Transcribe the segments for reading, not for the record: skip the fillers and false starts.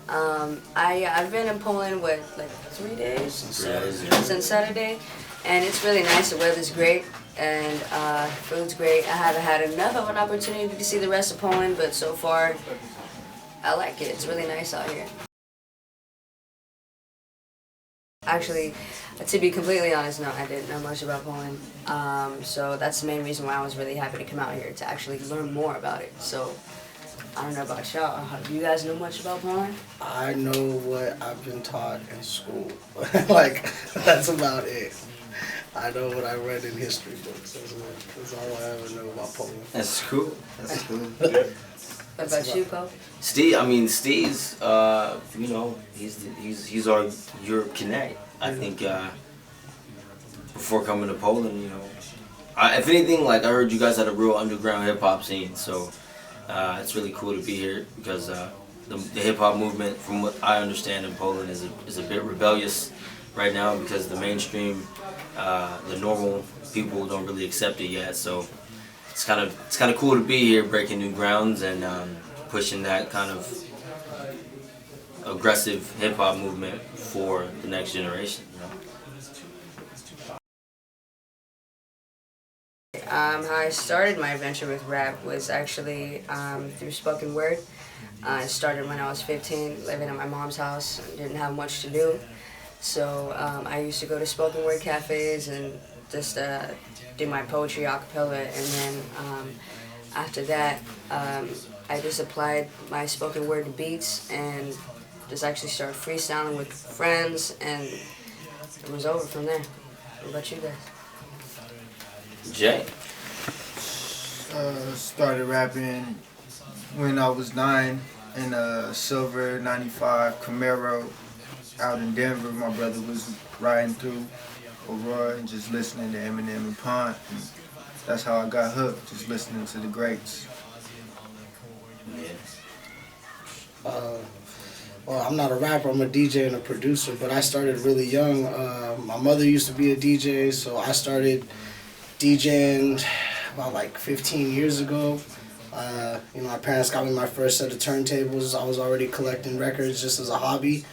I've been in Poland with like 3 days since Saturday, and it's really nice. The weather's great, and food's great. I haven't had enough of an opportunity to see the rest of Poland, but so far I like it. It's really nice out here. Actually, to be completely honest, no, I didn't know much about Poland. So that's the main reason why I was really happy to come out here, to actually learn more about it. So I don't know about y'all. Do you guys know much about Poland? I know what I've been taught in school. Like, that's about it. I know what I read in history books. That's all I ever know about Poland. That's cool. That's cool. What about you, Poe? Steez, you know, he's our Europe Connect. I think before coming to Poland, you know, if anything, like I heard you guys had a real underground hip hop scene, so it's really cool to be here because the hip hop movement, from what I understand in Poland, is a bit rebellious right now because the mainstream, the normal people don't really accept it yet. So it's kind of cool to be here, breaking new grounds and pushing that kind of aggressive hip hop movement for the next generation. You know? How I started my adventure with rap was actually through spoken word. I started when I was 15, living at my mom's house and didn't have much to do. So I used to go to spoken word cafes and just do my poetry a cappella, and then after that I just applied my spoken word to beats and just actually started freestyling with friends, and it was over from there. What about you guys? Jay? Started rapping when I was 9 in a silver 95 Camaro out in Denver. My brother was riding through Aurora and just listening to Eminem and Pont. And that's how I got hooked, just listening to the greats. Well, I'm not a rapper, I'm a DJ and a producer, but I started really young. My mother used to be a DJ, so I started DJing about like 15 years ago. You know, my parents got me my first set of turntables. I was already collecting records just as a hobby.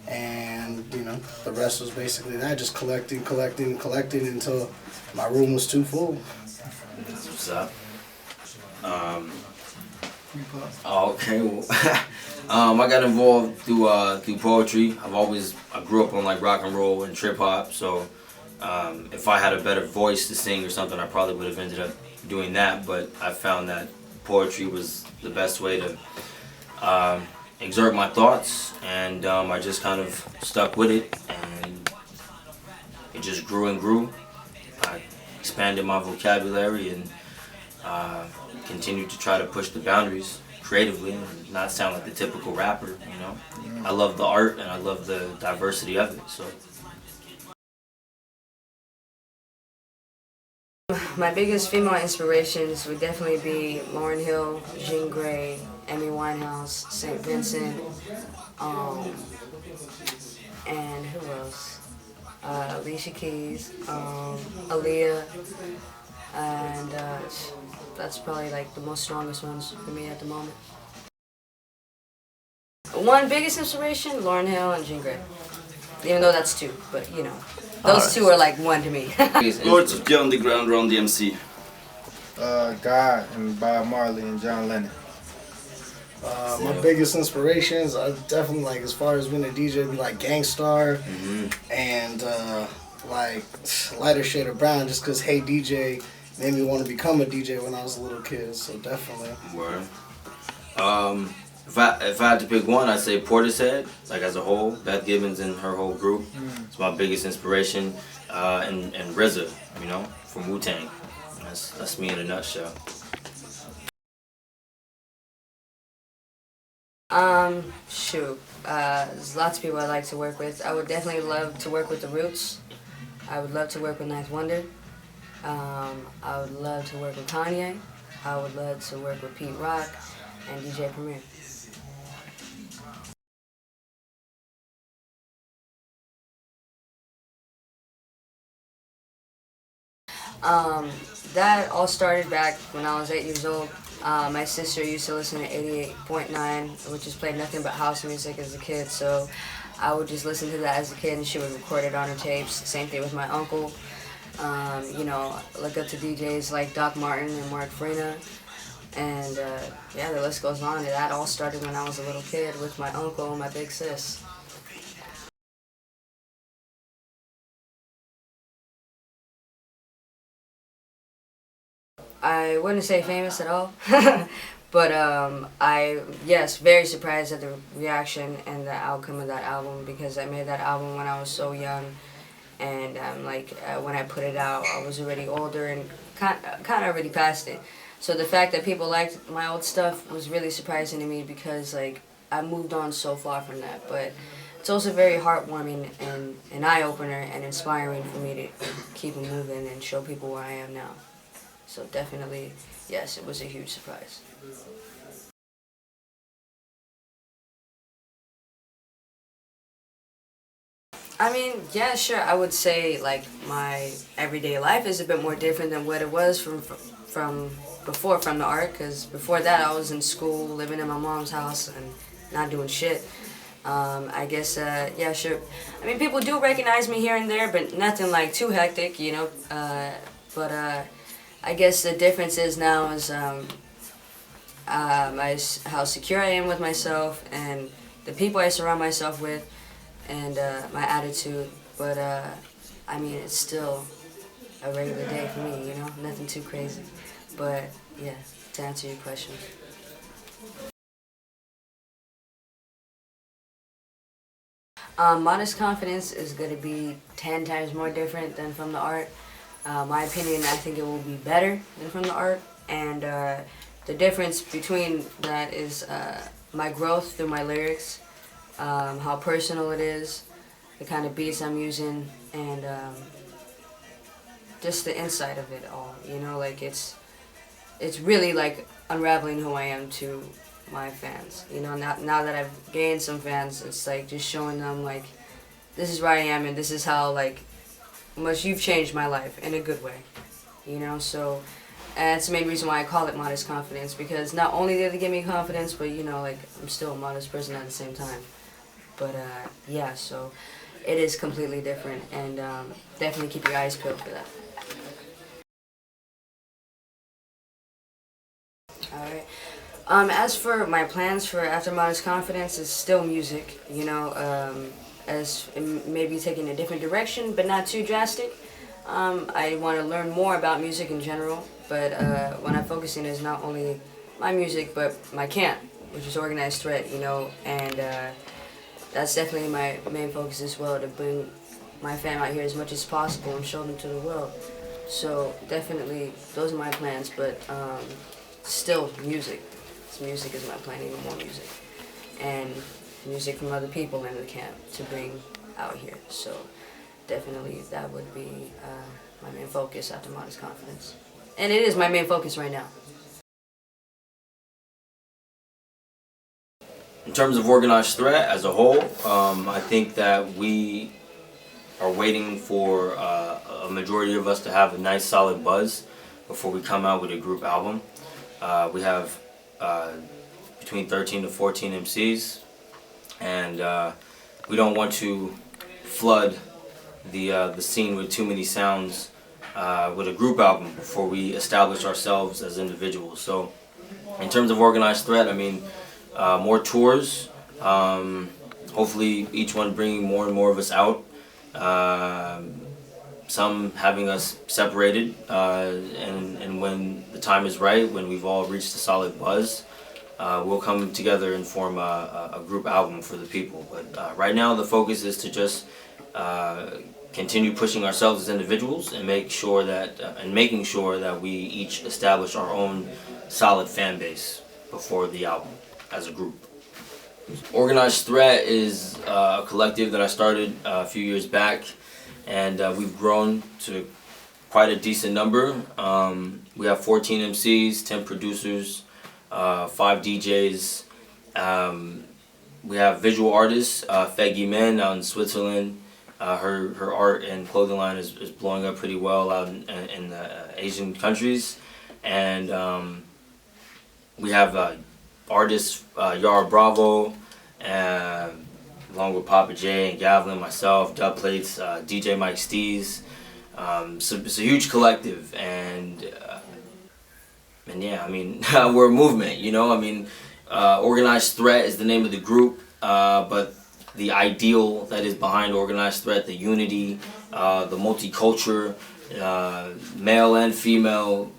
And, you know, the rest was basically that, just collecting until my room was too full. That's what's up. Okay, well, I got involved through poetry. I grew up on like rock and roll and trip hop, so if I had a better voice to sing or something, I probably would have ended up doing that, but I found that poetry was the best way to exert my thoughts, and I just kind of stuck with it, and it just grew and grew. I expanded my vocabulary and continued to try to push the boundaries creatively and not sound like the typical rapper, you know. I love the art and I love the diversity of it, so. My biggest female inspirations would definitely be Lauryn Hill, Jean Grey, Amy Winehouse, St. Vincent, and who else? Alicia Keys, Aaliyah, and that's probably like the most strongest ones for me at the moment. One biggest inspiration, Lauryn Hill and Jean Grey. Even though that's two, but you know, those two are like one to me. Lords of the Underground, Run DMC. God and Bob Marley and John Lennon. My biggest inspirations are definitely, like, as far as being a DJ, be like Gangstar and like Lighter Shade of Brown, just because Hey DJ made me want to become a DJ when I was a little kid, so definitely. Word. If I had to pick one, I'd say Portishead, like as a whole. Beth Gibbons and her whole group. It's my biggest inspiration. And RZA, you know, from Wu-Tang. That's me in a nutshell. There's lots of people I like to work with. I would definitely love to work with The Roots. I would love to work with Ninth Wonder. I would love to work with Kanye. I would love to work with Pete Rock and DJ Premier. That all started back when I was 8 years old. My sister used to listen to 88.9, which just played nothing but house music as a kid, so I would just listen to that as a kid, and she would record it on her tapes. Same thing with my uncle. You know, look up to DJs like Doc Martin and Mark Farina. And yeah, the list goes on. That all started when I was a little kid with my uncle and my big sis. I wouldn't say famous at all, but yes, very surprised at the reaction and the outcome of that album, because I made that album when I was so young, and when I put it out, I was already older and kind of already past it. So the fact that people liked my old stuff was really surprising to me, because like I moved on so far from that. But it's also very heartwarming and an eye-opener and inspiring for me to keep moving and show people where I am now. So definitely, yes, it was a huge surprise. I mean, yeah, sure. I would say like my everyday life is a bit more different than what it was from before, from the art. Because before that, I was in school, living in my mom's house, and not doing shit. I guess, yeah, sure. I mean, people do recognize me here and there, but nothing like too hectic, you know. I guess the difference is now is how secure I am with myself and the people I surround myself with, and my attitude. But I mean, it's still a regular day for me, you know, nothing too crazy. But yeah, to answer your question. Modest Confidence is going to be 10 times more different than From the Art. My opinion, I think it will be better than From the Art. And the difference between that is my growth through my lyrics, how personal it is, the kind of beats I'm using, and just the inside of it all. You know, like it's really like unraveling who I am to my fans. You know, now that I've gained some fans, it's like just showing them like this is where I am and this is how like much you've changed my life in a good way. You know, so and that's the main reason why I call it Modest Confidence, because not only did they give me confidence, but you know, like I'm still a modest person at the same time. But yeah, so it is completely different, and definitely keep your eyes peeled for that. Alright. As for my plans for after Modest Confidence, it's still music, you know, as maybe taking a different direction, but not too drastic. I want to learn more about music in general, but what I'm focusing is not only my music, but my camp, which is Organized Threat, you know, and that's definitely my main focus as well, to bring my fam out here as much as possible and show them to the world. So definitely, those are my plans, but still music. Music is my plan, even more music. And music from other people in the camp to bring out here. So definitely that would be my main focus after Modest Confidence. And it is my main focus right now. In terms of Organized Threat as a whole, I think that we are waiting for a majority of us to have a nice solid buzz before we come out with a group album. We have between 13 to 14 MCs, and we don't want to flood the scene with too many sounds with a group album before we establish ourselves as individuals. So in terms of Organized Threat, I mean, more tours, hopefully each one bringing more and more of us out, some having us separated, and when the time is right, when we've all reached a solid buzz, we'll come together and form a group album for the people. But right now the focus is to just continue pushing ourselves as individuals and making sure that we each establish our own solid fan base before the album as a group. Organized Threat is a collective that I started a few years back, and we've grown to quite a decent number. We have 14 MCs, 10 producers, 5 DJs. We have visual artists, Feggy Men out in Switzerland. Her art and clothing line is blowing up pretty well out in the Asian countries. And we have artists Yary Bravo, along with Papa J and Gavlyn, myself, Dubplates, DJ Mike Steez. So it's a huge collective, and yeah, I mean, we're a movement, you know. I mean, Organized Threat is the name of the group, but the ideal that is behind Organized Threat, the unity, the multicultural, male and female,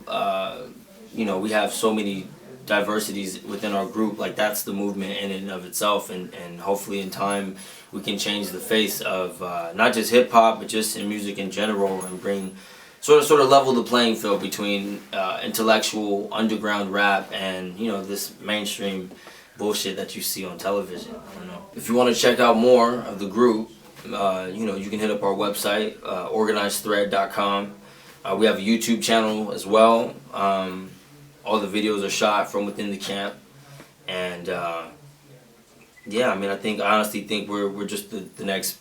you know, we have so many diversities within our group. Like, that's the movement in and of itself, and hopefully in time we can change the face of not just hip hop, but just in music in general, and bring sort of level the playing field between intellectual underground rap and, you know, this mainstream bullshit that you see on television. I don't know. If you want to check out more of the group, you know, you can hit up our website, organizedthread.com. We have a YouTube channel as well. All the videos are shot from within the camp, and yeah, I mean, I honestly think we're just the next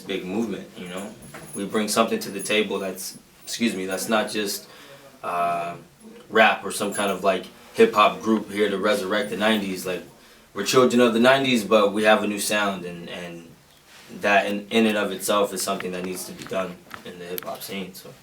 big movement. You know, we bring something to the table that's not just rap or some kind of like hip hop group here to resurrect the '90s. Like, we're children of the '90s, but we have a new sound, and that in and of itself is something that needs to be done in the hip hop scene. So.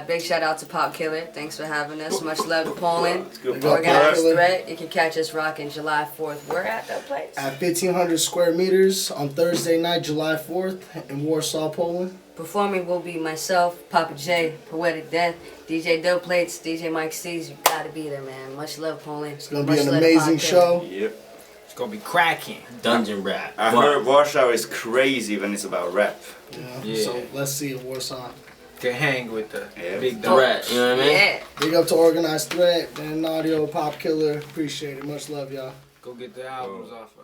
Big shout out to Popkiller. Thanks for having us. Much love to Poland. Good. Organized Threat. You can catch us rocking July 4th. We're at that place. At 1,500 square meters on Thursday night, July 4th in Warsaw, Poland. Performing will be myself, Papa J, Poetic Death, DJ Dubplates, DJ Mike Steez. You gotta be there, man. Much love, Poland. It's gonna be an amazing show. Yep. It's gonna be cracking. Dungeon rap. I heard Warszawie is crazy when it's about rap. Yeah. So let's see in Warsaw. Can hang with the big Threat, you know what I mean? Yeah. Big up to Organized Threat and Audio, Popkiller. Appreciate it. Much love, y'all. Go get the albums off her.